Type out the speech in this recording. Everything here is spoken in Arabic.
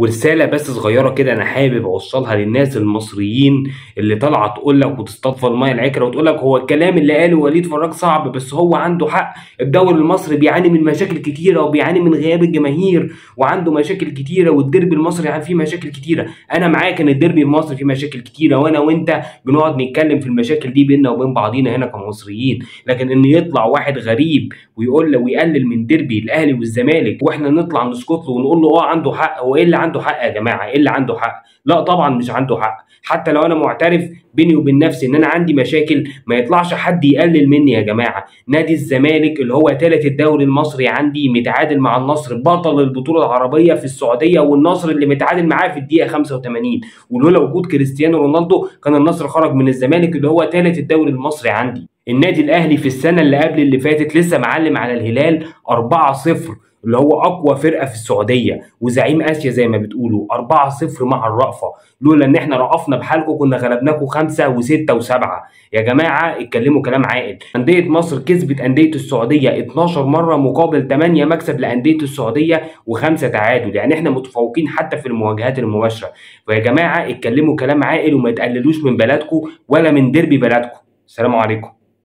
ورسالة بس صغيرة كده أنا حابب أوصلها للناس المصريين اللي طالعة تقول لك وتستضفى المية العكرة وتقول لك هو الكلام اللي قاله وليد فراج صعب بس هو عنده حق. الدوري المصري بيعاني من مشاكل كتيرة وبيعاني من غياب الجماهير وعنده مشاكل كتيرة، والديربي المصري يعني فيه مشاكل كتيرة. أنا معاك إن الديربي المصري فيه مشاكل كتيرة، وأنا وأنت بنقعد نتكلم في المشاكل دي بيننا وبين بعضينا هنا كمصريين، لكن إن يطلع واحد غريب ويقول له ويقلل من ديربي الأهلي والزمالك واحنا نطلع نسكت له ونقول له عنده حق، هو ايه اللي عنده حق يا جماعه؟ ايه اللي عنده حق؟ لا طبعا مش عنده حق. حتى لو انا معترف بيني وبين نفسي ان انا عندي مشاكل، ما يطلعش حد يقلل مني يا جماعه. نادي الزمالك اللي هو ثالث الدوري المصري عندي متعادل مع النصر بطل البطوله العربيه في السعوديه، والنصر اللي متعادل معاه في الدقيقه 85، ولولا وجود كريستيانو رونالدو كان النصر خرج من الزمالك اللي هو ثالث الدوري المصري عندي. النادي الاهلي في السنه اللي قبل اللي فاتت لسه معلم على الهلال 4-0، اللي هو اقوى فرقه في السعوديه وزعيم اسيا زي ما بتقولوا، 4-0 مع الرأفه. لولا ان احنا رأفنا بحالكم كنا غلبناكم 5 و6 و7. يا جماعه اتكلموا كلام عاقل. انديه مصر كسبت انديه السعوديه 12 مره مقابل 8 مكسب لانديه السعوديه و5 تعادل، يعني احنا متفوقين حتى في المواجهات المباشره. فيا جماعه اتكلموا كلام عاقل وما تقللوش من بلدكم ولا من ديربي بلدكم. السلام عليكم.